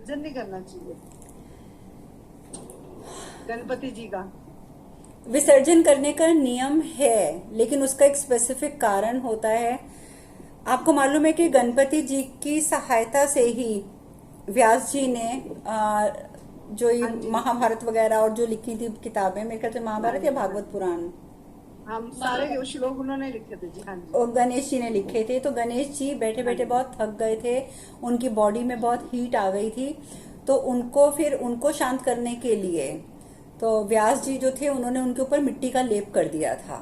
विसर्जन नहीं करना चाहिए गणपति जी का? विसर्जन करने का नियम है, लेकिन उसका एक स्पेसिफिक कारण होता है। आपको मालूम है कि गणपति जी की सहायता से ही व्यास जी ने जो ये हाँ जी। महाभारत वगैरह और जो लिखी थी किताबें, मेरे ख्याल से महाभारत या भागवत पुराण, हम सारे श्लोक उन्होंने लिखे थे जी। हाँ जी। और गणेश जी ने लिखे थे। तो गणेश जी बैठे हाँ बैठे जी। बहुत थक गए थे, उनकी बॉडी में बहुत हीट आ गई थी। तो उनको फिर उनको शांत करने के लिए तो व्यास जी जो थे उन्होंने उनके ऊपर मिट्टी का लेप कर दिया था,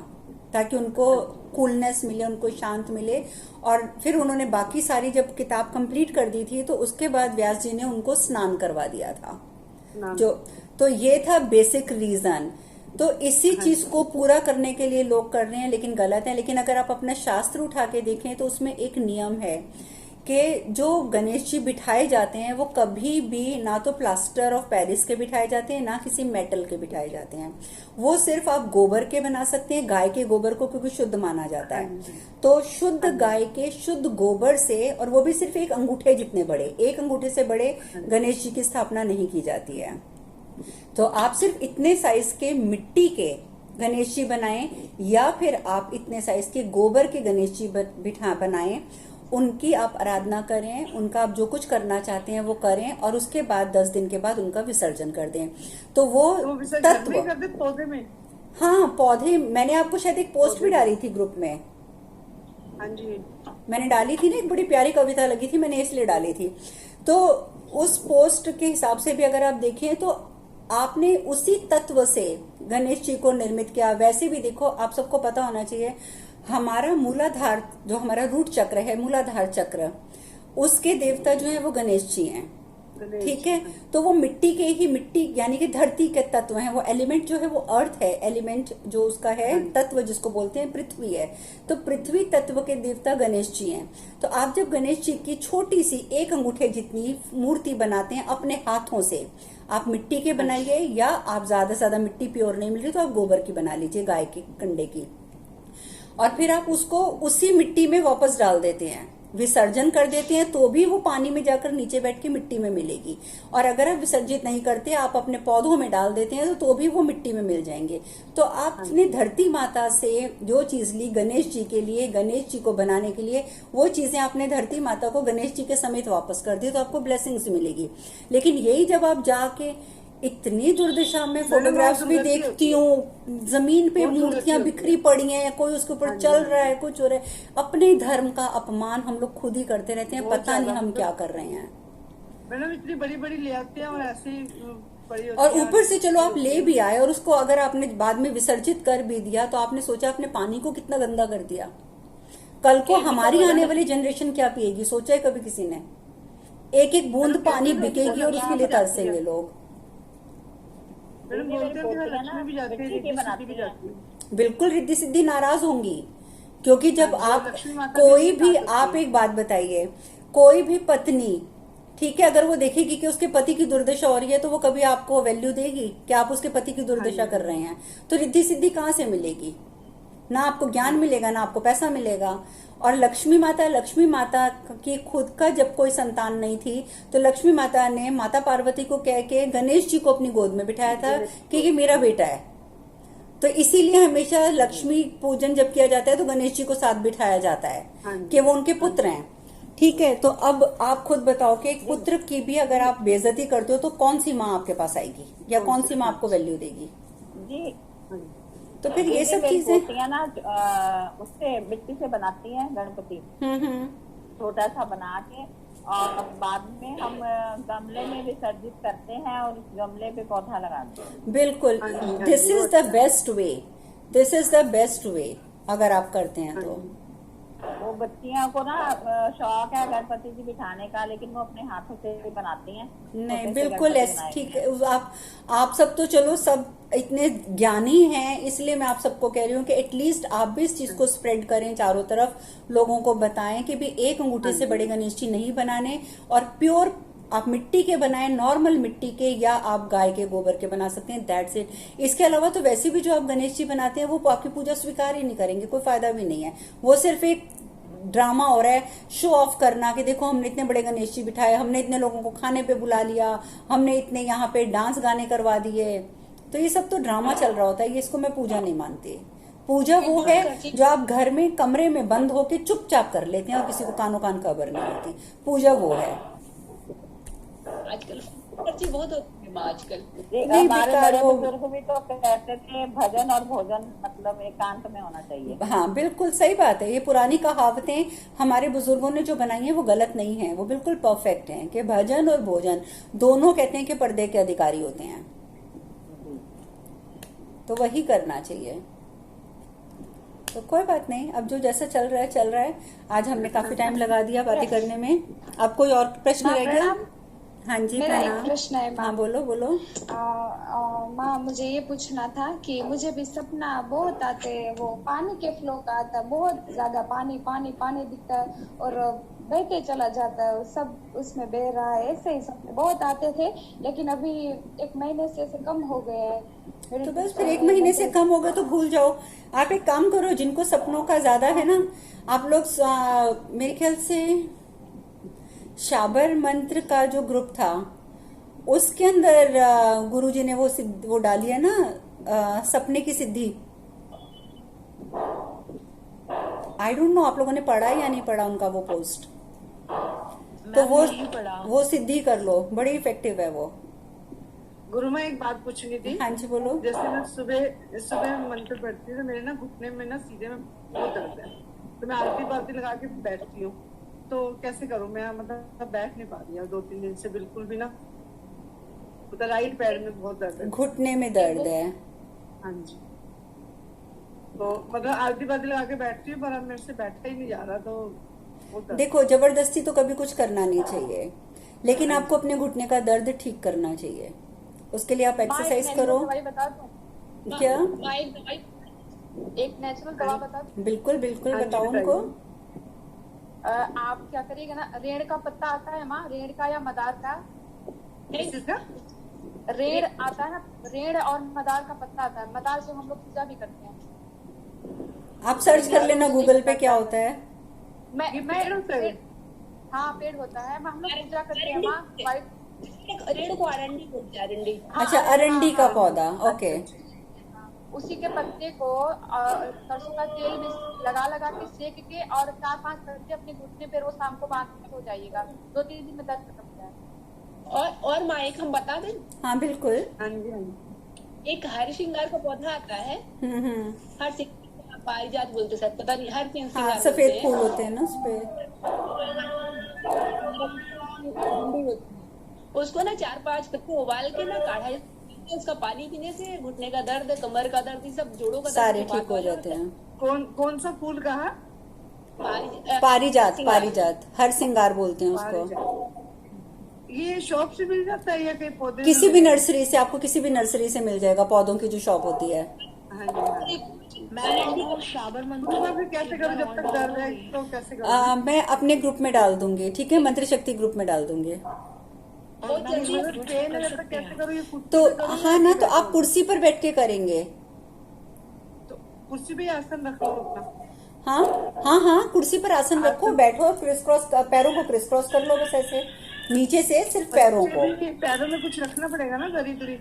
ताकि उनको हाँ जी। कूलनेस मिले, उनको शांत मिले। और फिर उन्होंने बाकी सारी जब किताब कंप्लीट कर दी थी तो उसके बाद व्यास जी ने उनको स्नान करवा दिया था। नाम। जो तो ये था बेसिक रीजन। तो इसी हाँ चीज जी। को पूरा करने के लिए लोग कर रहे हैं, लेकिन गलत है। लेकिन अगर आप अपना शास्त्र उठा के देखें तो उसमें एक नियम है कि जो गणेश जी बिठाए जाते हैं वो कभी भी ना तो प्लास्टर ऑफ पेरिस के बिठाए जाते हैं, ना किसी मेटल के बिठाए जाते हैं। वो सिर्फ आप गोबर के बना सकते हैं, गाय के गोबर को, क्योंकि शुद्ध माना जाता हाँ है। जी। तो शुद्ध हाँ जी। गाय के शुद्ध गोबर से, और वो भी सिर्फ एक अंगूठे जितने बड़े, एक अंगूठे से बड़े हाँ जी। गणेश जी की स्थापना नहीं की जाती है। तो आप सिर्फ इतने साइज के मिट्टी के गणेश जी बनाएं, या फिर आप इतने साइज के गोबर के गणेश जी बिठा बनाएं, उनकी आप आराधना करें, उनका आप जो कुछ करना चाहते हैं वो करें, और उसके बाद 10 दिन के बाद उनका विसर्जन कर दें। तो वो तो वो विसर्जन घर में तत्व, ही कर दे पौधे में? हाँ पौधे, मैंने आपको शायद एक पोस्ट पौधे भी में। डाली थी ग्रुप में। हाँ जी। मैंने डाली थी ना, एक बड़ी प्यारी कविता लगी थी, मैंने इसलिए डाली थी। तो उस पोस्ट के हिसाब से भी अगर आप देखें तो आपने उसी तत्व से गणेश जी को निर्मित किया। वैसे भी देखो, आप सबको पता होना चाहिए, हमारा मूलाधार जो हमारा रूट चक्र है, मूलाधार चक्र, उसके देवता जो है वो गणेश जी हैं। गणेश ठीक जी। है। हाँ जी। तो वो मिट्टी के ही, मिट्टी यानी कि धरती के तत्व हैं। वो एलिमेंट जो है वो अर्थ है, एलिमेंट जो उसका है, हाँ जी। तत्व जिसको बोलते हैं पृथ्वी है। तो पृथ्वी तत्व के देवता गणेश जी हैं। तो आप जब गणेश जी की छोटी सी एक अंगूठे जितनी मूर्ति बनाते हैं अपने हाथों से, आप मिट्टी के हाँ जी। बनाइए, या आप ज्यादा से ज्यादा मिट्टी प्योर नहीं मिल रही तो आप गोबर की बना लीजिए, गाय के कंडे की। और फिर आप उसको उसी मिट्टी में वापस डाल देते हैं, विसर्जन कर देते हैं, तो भी वो पानी में जाकर नीचे बैठ के मिट्टी में मिलेगी। और अगर आप विसर्जित नहीं करते, आप अपने पौधों में डाल देते हैं, तो भी वो मिट्टी में मिल जाएंगे। तो हाँ आपने जी। धरती माता से जो चीज ली गणेश जी के लिए, गणेश जी को बनाने के लिए, वो चीजें आपने धरती माता को गणेश जी के समेत वापस कर दी, तो आपको ब्लेसिंग्स मिलेगी। लेकिन यही जब आप जाके इतनी दुर्दशा में मैंने बहुत फोटोग्राफ्स भी दुर्गति देखती होती है। हूँ, जमीन पे बहुत दुर्गति मूर्तियां होती बिखरी है। पड़ी हैं, कोई उसके ऊपर हाँ जी। चल हाँ रहा जी। है, कुछ हो रहा है। अपने धर्म का अपमान हम लोग खुद ही करते रहते हैं, बहुत पता नहीं ज्यादा, हम क्या मतलब कर रहे हैं। मैडम इतनी बड़ी बड़ी ले आते हैं और ऐसे ही पड़ी और होती है, ऊपर से चलो बिखरी आप होती ले है। भी आए, और उसको अगर आपने बाद में विसर्जित कर भी दिया, तो आपने सोचा आपने पानी को कितना गंदा कर दिया। कल को हमारी आने वाली जनरेशन क्या पिएगी, सोचा है कभी किसी ने? एक एक बूंद मैडम पानी कहते हैं बिकेगी और उसके लिए तरसेंगे लोग। मैडम दीदी मेरी बोलते हैं कि हाँ, पोतियां ना लक्ष्मी भी जाती है, मिट्टी की रिद्धि सिद्धि बनाती भी हैं। जाती है। बिल्कुल रिद्धि सिद्धि नाराज होंगी, क्योंकि हाँ जब जी। और आप लक्ष्मी माता भी कोई उससे भी, नाराज आप होती है। एक बात बताइए, कोई भी पत्नी, ठीक है, अगर वो देखेगी कि उसके पति की दुर्दशा हो रही है, तो वो कभी आपको वैल्यू देगी कि आप उसके पति की हाँ दुर्दशा जी। कर रहे हैं? तो रिद्धि सिद्धि कहाँ से मिलेगी? ना आपको ज्ञान मिलेगा, ना आपको पैसा मिलेगा। और लक्ष्मी माता, लक्ष्मी माता की खुद का जब कोई संतान नहीं थी, तो लक्ष्मी माता ने माता पार्वती को कह के गणेश जी को अपनी गोद में बिठाया था कि ये मेरा बेटा है। तो इसीलिए हमेशा लक्ष्मी पूजन जब किया जाता है तो गणेश जी को साथ बिठाया जाता है हाँ जी। कि वो उनके हाँ पुत्र जी। हैं। ठीक है। तो अब आप खुद बताओ कि एक पुत्र की भी अगर आप बेइज्जती करते हो तो कौन सी माँ आपके पास आएगी, या कौन कौन से? सी माँ हाँ आपको जी। वैल्यू देगी? जी हाँ जी। तो फिर ये दीदी सब मेरी चीजें। पोतियां ना उससे मिट्टी से बनाती हैं गणपति, हम्म। छोटा सा बना के, और बाद में हम गमले में विसर्जित करते हैं और उस गमले पे पौधा लगाते हैं। बिल्कुल, हाँ जी। हाँ दिस जी, वो इज द अच्छा है। Best way, this is the best way अगर आप करते हैं हाँ तो। जी। वो बच्चियों को ना शौक है गणपति जी बिठाने का, लेकिन वो अपने हाथों से ही बनाती हैं। नहीं, छोटे से बिल्कुल गणपति ऐसे बनाए ठीक हुए है। हैं। आप सब तो चलो सब इतने ज्ञानी हैं, इसलिए मैं आप सबको कह रही हूँ कि एटलीस्ट आप भी इस चीज को स्प्रेड करें चारों तरफ, लोगों को बताएं कि भी एक अंगूठे हाँ से जी। बड़े गणेश जी नहीं बनाने, और प्योर आप मिट्टी के बनाएं, नॉर्मल मिट्टी के, या आप गाय के गोबर के बना सकते हैं, दैट्स इट। इसके अलावा तो वैसे भी जो आप गणेश जी बनाते हैं वो आपकी पूजा स्वीकार ही नहीं करेंगे, कोई फायदा भी नहीं है। वो सिर्फ एक ड्रामा हो रहा है, शो ऑफ करना कि देखो हमने इतने बड़े गणेश जी बिठाए, हमने इतने लोगों को खाने पे बुला लिया, हमने इतने यहाँ पे डांस गाने करवा दिए, तो ये सब तो ड्रामा चल रहा होता है। ये इसको मैं पूजा नहीं मानती। पूजा वो है जो आप घर में कमरे में बंद होके चुपचाप कर लेते हैं और किसी को कानो कान खबर नहीं होती। पूजा वो है। आजकल खर्ची बहुत होती है आजकल। नहीं, हमारे बेकार बड़े वो- बुजुर्ग भी तो कहते थे भजन और भोजन मतलब एकांत में होना चाहिए। हाँ, बिल्कुल सही बात है। ये पुरानी कहावतें हमारे बुजुर्गों ने जो बनाई है वो गलत नहीं है, वो बिल्कुल परफेक्ट हैं कि भजन और भोजन दोनों कहते हैं कि पर्दे के अधिकारी होते हैं, तो वही करना चाहिए। तो कोई बात नहीं, अब जो जैसा चल रहा है चल रहा है। आज हमने काफी टाइम लगा दिया बातें करने में। अब कोई और प्रश्न रह गया? हाँ जी, मेरा एक प्रणाम। प्रश्न है माँ। हाँ, बोलो बोलो। माँ, मुझे ये पूछना था कि मुझे भी सपना बहुत आते हैं, वो पानी के फ्लो का आता है, बहुत ज्यादा पानी पानी पानी दिखता है और बहते चला जाता है, सब उसमें बह रहा है। ऐसे ही सपने बहुत आते थे, लेकिन अभी एक महीने से ऐसे कम हो गए हैं। तो बस फिर 1 महीने से कम होगा तो भूल जाओ। आप एक काम करो, जिनको सपनों का ज्यादा है ना, आप लोग मेरे ख्याल से शाबर मंत्र का जो ग्रुप था उसके अंदर गुरुजी ने वो डाली है ना, सपने की सिद्धि। आई डोंट नो आप लोगों ने पढ़ा या नहीं पढ़ा उनका वो पोस्ट। तो वो सिद्धि कर लो, बड़ी इफेक्टिव है वो। गुरु मैं एक बात पूछनी थी। हाँ जी, बोलो। जैसे मैं सुबह सुबह मंत्र पढ़ती हूँ तो मेरे ना घुटने में ना सीधे में बहुत दर्द है, तो मैं आरती बारती लगा के बैठती हूँ, तो कैसे करूँ मैं? मतलब बैठ नहीं पा रही हूँ 2-3 दिन से बिल्कुल भी ना, मतलब राइट पैर में बहुत दर्द है। घुटने में दर्द है। हाँ जी, तो मतलब आरती बारती लगा के बैठती हूँ, पर अब मेरे से बैठा ही नहीं जा रहा, तो वो दर्द। देखो, जबरदस्ती तो कभी कुछ करना नहीं चाहिए, लेकिन आपको अपने घुटने का दर्द ठीक करना चाहिए। उसके लिए आप एक्सरसाइज करो। दवाई बता दो। क्या? एक नेचुरल दवा बता दो। बिल्कुल बिल्कुल, हाँ जी, बताओ उनको। आप क्या करिएगा ना, रेड़ का पत्ता आता है माँ, रेड़ का या मदार का। किस चीज का? रेड़ आता है ना, रेड़ और मदार का पत्ता आता है। मदार से हम लोग पूजा भी करते हैं। आप सर्च कर लेना गूगल पे क्या होता है। ये पेड़ होता है? हाँ, पेड़ होता है। हम लोग पूजा करते हैं माँ। वाइट रेड़ को अरंडी बोलते हैं, अरंडी। अच्छा, अरंडी का पौधा, ओके। उसी के पत्ते को सरसों का तेल में लगा लगा के सेक के और 4-5 घंटे अपने घुटने पे रोज शाम को बांध के हो जाइएगा। 2-3 दिन में दर्द खत्म हो जाएगा। और माँ एक हम बता दें, हाँ बिल्कुल। हाँ जी, हाँ जी। एक हर श्रृंगार का पौधा आता है, हम्म। हर श्रृंगार पारिजात बोलते शायद, पता नहीं, हर हाँ, श्रृंगार सफेद फूल होते हैं ना उसपे। उसको ना 4-5 पत्ते उबाल के ना काढ़ा, उसका पानी पीने से घुटने का दर्द, कमर का दर्द, ये सब जोड़ों का दर्द सारे ठीक हो जाते हैं। कौन सा फूल कहा? पारिजात, पारिजात, हर सिंगार बोलते हैं उसको। पारिजात। ये शॉप से मिल जाता है या कहीं पौधे? किसी भी नर्सरी से, आपको किसी भी नर्सरी से मिल जाएगा, पौधों की जो शॉप होती है। हाँ जी, हाँ जी। मैं शाबर तो मैं फिर कैसे करूँ जब तक दर्द है, तो कैसे करूँ? मैं अपने ग्रुप में डाल दूंगी, ठीक है, मंत्र शक्ति ग्रुप में डाल दूंगी। मतलब पेन है जब तक कैसे करूँ? ये कुर्सी तो पे करूँ हाँ या ना, फिर तो आप बैठूं? कुर्सी पर बैठ के करेंगे। तो कुर्सी पे ही आसन रख लो अपना। हाँ हाँ हाँ, कुर्सी पर आसन रखो, बैठो, क्रिस क्रॉस, पैरों को क्रिस क्रॉस कर लो, बस ऐसे नीचे से सिर्फ पैरों को। फिर भी पैरों में कुछ रखना पड़ेगा ना, दरी दरी।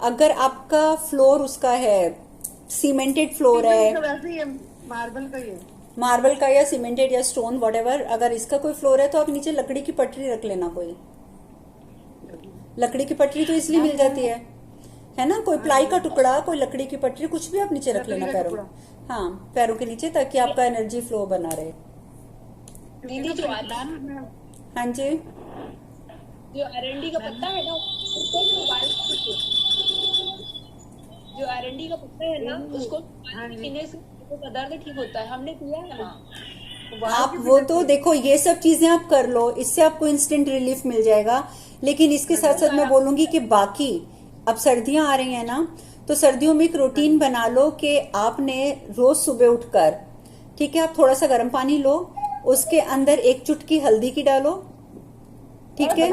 अगर आपका फ्लोर उसका है, सीमेंटेड फ्लोर है, तो वैसे ही है, मार्बल का ही है। मार्बल का या सीमेंटेड या स्टोन व्हाटएवर, अगर इसका कोई फ्लोर है तो आप नीचे लकड़ी की पटरी रख लेना। कोई लकड़ी की पटरी तो इसलिए मिल जाती है ना, कोई प्लाई का टुकड़ा, कोई लकड़ी की पटरी, कुछ भी आप नीचे रख लेना पैरों में। हाँ, पैरों के नीचे, ताकि आपका एनर्जी फ्लो बना रहे। दीदी जो हाँ जी, जो अरंडी का पत्ता है ना, उसको भी उबाल के, जो अरंडी का पत्ता है ना, उसको उबाल के पीने से घुटनों का दर्द ठीक होता है। हमने किया है माँ। आप वो तो देखो, ये सब चीजें आप कर लो, इससे आपको इंस्टेंट रिलीफ मिल जाएगा। लेकिन इसके साथ साथ मैं बोलूंगी कि बाकी, अब सर्दियां आ रही हैं ना, तो सर्दियों में एक रूटीन बना लो कि आपने रोज सुबह उठकर, ठीक है, आप थोड़ा सा गर्म पानी लो, उसके अंदर 1 चुटकी हल्दी की डालो, ठीक है,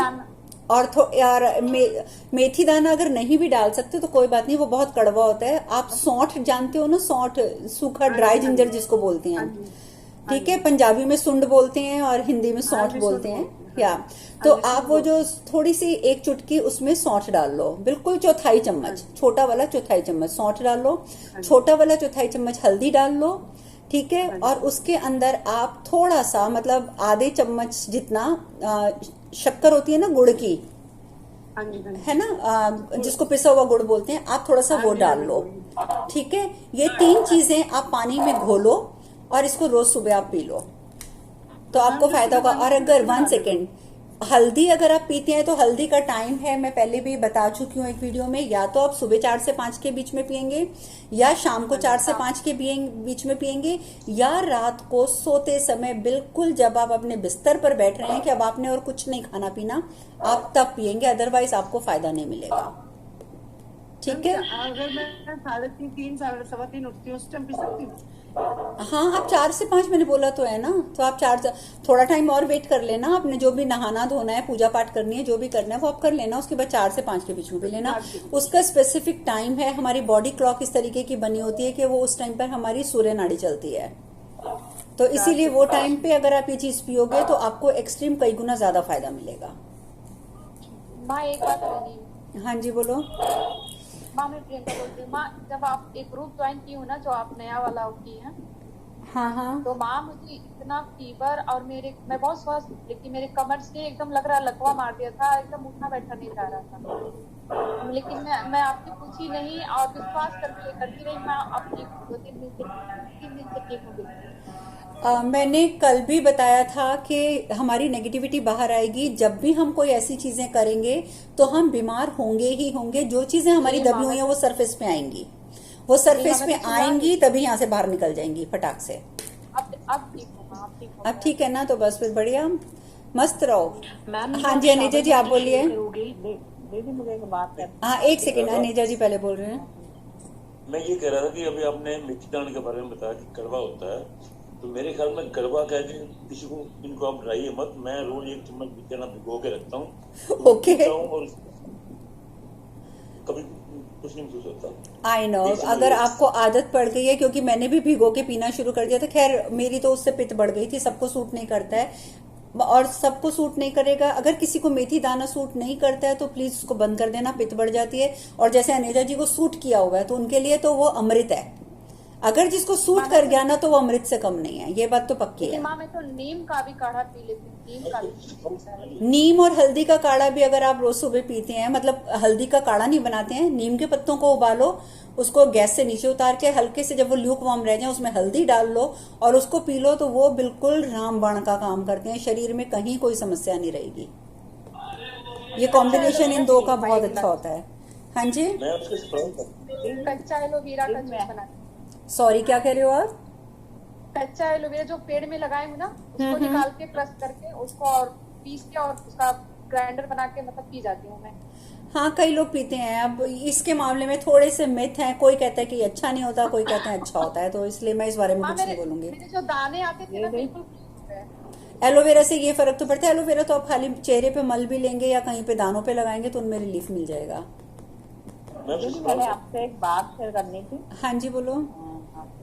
और मेथी दाना अगर नहीं भी डाल सकते तो कोई बात नहीं, वो बहुत कड़वा होता है। आप सौंठ जानते हो ना, सौंठ, सूखा ड्राई जिंजर जिसको बोलते हैं, ठीक है, पंजाबी में सुंड बोलते हैं और हिंदी में सौंठ भी बोलते सुंड हैं। बोलते हैं, या हाँ। तो हाँ जी, आप सुंड वो जो बोलते थोड़ी सी एक चुटकी उसमें सौंठ डाल लो, बिल्कुल चौथाई चम्मच, छोटा वाला चौथाई चम्मच सौंठ डाल लो, छोटा वाला चौथाई चम्मच हल्दी डाल लो, ठीक है। और उसके अंदर आप थोड़ा सा मतलब आधे चम्मच जितना शक्कर होती है ना गुड़ की, हाँ जी, हाँ जी। है ना, जिसको पिसा हुआ गुड़ बोलते हैं, आप थोड़ा सा हाँ वो जी, डाल हाँ जी, लो, हाँ ठीक है। ये 3 चीजें आप पानी में घोलो और इसको रोज सुबह आप पी लो तो आपको फायदा होगा। और अगर 1 सेकेंड, हल्दी अगर आप पीते हैं तो हल्दी का टाइम है, मैं पहले भी बता चुकी हूँ एक वीडियो में, या तो आप सुबह 4 से 5 के बीच में पियेंगे, या शाम को 4 से 5 के बीच में पियेंगे, या रात को सोते समय बिल्कुल जब आप अपने बिस्तर पर बैठ रहे हैं कि अब आपने और कुछ नहीं खाना पीना, आप तब पियेंगे, अदरवाइज आपको फायदा नहीं मिलेगा, ठीक है। अगर मैं 3:30 3 3:15 उठती हूँ उस टाइम पी सकती हूँ? हाँ, आप 4 से 5 मैंने बोला तो है ना, तो आप 4 थोड़ा टाइम और वेट कर लेना, आपने जो भी नहाना धोना है, पूजा पाठ करनी है, जो भी करना है वो आप कर लेना, उसके बाद 4 से 5 के बीच में पी लेना। उसका स्पेसिफिक टाइम है, हमारी बॉडी क्लॉक इस तरीके की बनी होती है कि वो उस टाइम पर हमारी सूर्य नाड़ी चलती है, तो इसीलिए वो टाइम पे अगर आप ये चीज पियोगे तो आपको एक्सट्रीम कई गुना ज्यादा फायदा मिलेगा। माँ एक बात बोली। हाँ जी बोलो। माँ मैं प्रियंका बोल रही हूँ। माँ जब आप एक ग्रुप ज्वाइन की हो ना, जो आप नया वाला की है, हाँ हाँ तो माँ मुझे इतना फीवर और मैं बहुत स्वस्थ, लेकिन मेरे कमर से एकदम लग रहा लकवा मार दिया था, एकदम उठना बैठा नहीं जा रहा था, लेकिन मैं आपसे पूछी नहीं और विश्वास करती रही। मैं अपनी 2-3 दिन से ठीक हो गई। मैंने कल भी बताया था कि हमारी नेगेटिविटी बाहर आएगी जब भी हम कोई ऐसी चीजें करेंगे, तो हम बीमार होंगे ही होंगे। जो चीजें हमारी दबी हुई हैं वो सरफेस पे आएंगी, वो सरफेस पे आएंगी तभी यहाँ से बाहर निकल जाएंगी फटाक से। अब ठीक हो माँ, अब ठीक हो। अब ठीक है ना, तो बस फिर बढ़िया मस्त रहो। मैम हाँ जी अनेजा जी आप बोलिए। दीदी मुझे एक बात कहती। हाँ एक सेकेंड, अनेजा जी पहले बोल रहे हैं। मैं ये कह रहा था कि अभी आपने मेथी दाने के बारे में बताया कि कड़वा होता है, तो मेरे ख्याल में कड़वा कह के किसी को इनको आप डराइए मत। मैं रोज 1 चम्मच बिछाना भिगो के रखता हूँ, ओके और कभी कुछ नहीं महसूस होता। आई नो, अगर आपको आदत पड़ गई है, क्योंकि मैंने भी भिगो के पीना शुरू कर दिया था, खैर मेरी तो उससे पित्त बढ़ गई थी, सबको सूट नहीं करता है और सबको सूट नहीं करेगा। अगर किसी को मेथी दाना सूट नहीं करता है तो प्लीज उसको बंद कर देना, पित्त बढ़ जाती है। और जैसे अनेजा जी को सूट किया हुआ है तो उनके लिए तो वो अमृत है, अगर जिसको सूट कर गया ना तो वो अमृत से कम नहीं है, ये बात तो पक्की है। माँ मैं तो नीम का भी काढ़ा पी लेती हूँ, नीम का भी। नीम और हल्दी का काढ़ा भी अगर आप रोज सुबह पीते हैं, मतलब हल्दी का काढ़ा नहीं बनाते हैं, नीम के पत्तों को उबालो, उसको गैस से नीचे उतार के हल्के से जब वो ल्यूक वार्म रह जाए उसमें हल्दी डाल लो और उसको पी लो, तो वो बिल्कुल रामबाण का काम करते हैं, शरीर में कहीं कोई समस्या नहीं रहेगी। ये कॉम्बिनेशन इन दो का बहुत अच्छा होता है। हाँ जी मैं उसके स्प्राउट कच्चा एलोवेरा का जूस बनाती हूँ। सॉरी क्या कह रहे हो आप? कच्चा एलोवेरा जो पेड़ में लगाए हुए ना, उसको निकाल के क्रश करके उसको और पीस के और उसका ग्राइंडर बना के मतलब पी जाती हूँ मैं। हाँ कई लोग पीते हैं। अब इसके मामले में थोड़े से मिथ हैं, कोई कहता है कि अच्छा नहीं होता, कोई कहता है अच्छा होता है, तो इसलिए मैं इस बारे में कुछ नहीं बोलूंगी। मेरे जो दाने आते थे ना बिल्कुल ठीक है। एलोवेरा से ये फर्क तो पड़ता है, एलोवेरा तो आप खाली चेहरे पे मल भी लेंगे या कहीं पे दानों पे लगाएंगे तो उनमें रिलीफ मिल जाएगा। मैंने आपसे एक बात शेयर करनी थी। हाँ जी बोलो।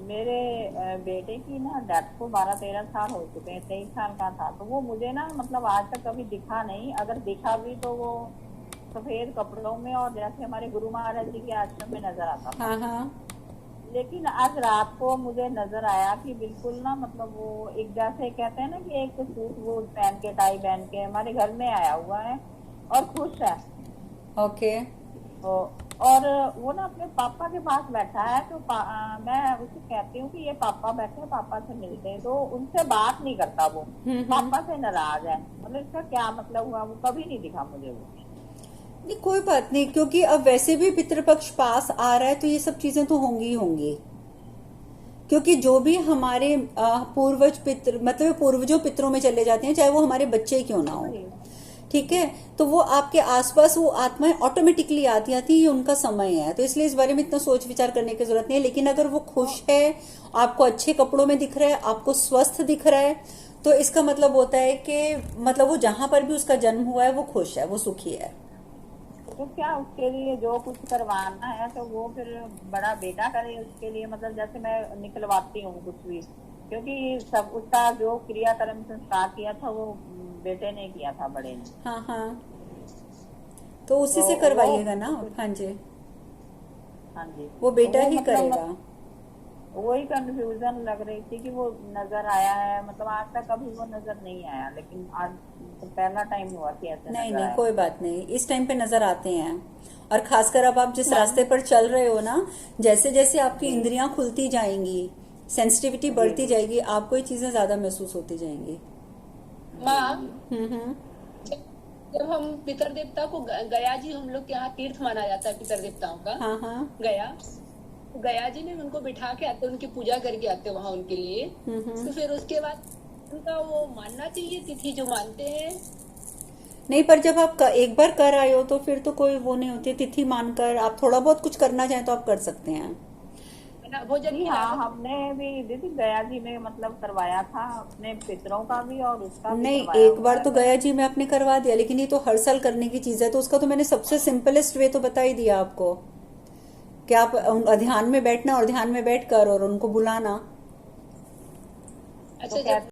मेरे बेटे की ना डेथ को 12-13 साल हो चुके हैं, 23 साल का था, तो वो मुझे ना मतलब आज तक कभी दिखा नहीं, अगर दिखा भी तो वो सफेद कपड़ों में और जैसे हमारे गुरु महाराज जी के आश्रम में नजर आता था। हाँ हाँ। लेकिन आज रात को मुझे नजर आया कि बिल्कुल ना मतलब वो एक जैसे कहते हैं ना कि एक सूट वो पहन के टाई पहन के हमारे घर में आया हुआ है और खुश है। ओके। और वो ना अपने पापा के पास बैठा है, तो मैं उसे कहती हूँ कि ये पापा बैठे हैं, पापा से मिलते हैं, तो उनसे बात नहीं करता वो, पापा से नाराज है। मतलब इसका क्या मतलब हुआ? वो कभी नहीं दिखा मुझे वो। नहीं कोई बात नहीं, क्योंकि अब वैसे भी पितृपक्ष पास आ रहा है तो ये सब चीजें तो होंगी ही होंगी, क्योंकि जो भी हमारे पूर्वज पितृ मतलब पूर्वजों पितरों में चले जाते हैं, चाहे वो हमारे बच्चे क्यों ना हो, ठीक है, तो वो आपके आसपास वो आत्माएं ऑटोमेटिकली आती आती, ये उनका समय है, तो इसलिए इस बारे में इतना सोच विचार करने की जरूरत नहीं है। लेकिन अगर वो खुश है, आपको अच्छे कपड़ों में दिख रहा है, आपको स्वस्थ दिख रहा है, तो इसका मतलब होता है कि मतलब वो जहां पर भी उसका जन्म हुआ है वो खुश है, वो सुखी है। तो क्या उसके लिए जो कुछ करवाना है तो वो फिर बड़ा बेटा करे उसके लिए, मतलब जैसे मैं निकलवाती हूँ कुछ भी क्योंकि सब उसका जो क्रियाक्रम संस्कार किया था वो बेटे ने किया था, बड़े ने। हाँ हाँ, तो उसी तो से करवाइएगा ना। हाँ जी, हाँ जी, वो बेटा वो ही मतलब करेगा। वही कंफ्यूजन लग रही थी कि वो नजर आया है, मतलब आज तक कभी वो नजर नहीं आया, लेकिन आज तो पहला टाइम हुआ कि ऐसे नहीं नजर नहीं, आया। कोई बात नहीं, इस टाइम पे नजर आते हैं। और खासकर अब आप जिस रास्ते पर चल रहे हो ना, जैसे जैसे आपकी इंद्रियां खुलती जाएंगी, सेंसिटिविटी बढ़ती जाएगी, आपको ये चीजें ज्यादा महसूस होती जाएंगी। माँ, हम्म। जब हम पितर देवता को गया जी, हम लोग के यहाँ तीर्थ माना जाता है पितर देवताओं का, हाँ हाँ। गया जी में उनको बिठा के आते, उनकी पूजा करके आते वहां उनके लिए। तो फिर उसके बाद उनका वो मानना चाहिए तिथि जो मानते हैं। नहीं, पर जब आप एक बार कर आए हो तो फिर तो कोई वो नहीं होती, तिथि मानकर आप थोड़ा बहुत कुछ करना चाहें तो आप कर सकते हैं। भोजन जी की हाँ, लागत हमने भी दीदी गया जी में मतलब करवाया था, अपने पितरों का भी और उसका भी नहीं, करवाया एक हुआ बार है। तो गया जी में आपने करवा दिया, लेकिन ये तो हर साल करने की चीज है, तो उसका तो मैंने सबसे सिंपलेस्ट वे तो बता ही दिया आपको कि आप ध्यान में बैठना और ध्यान में बैठकर और उनको बुलाना। अच्छा, तो जब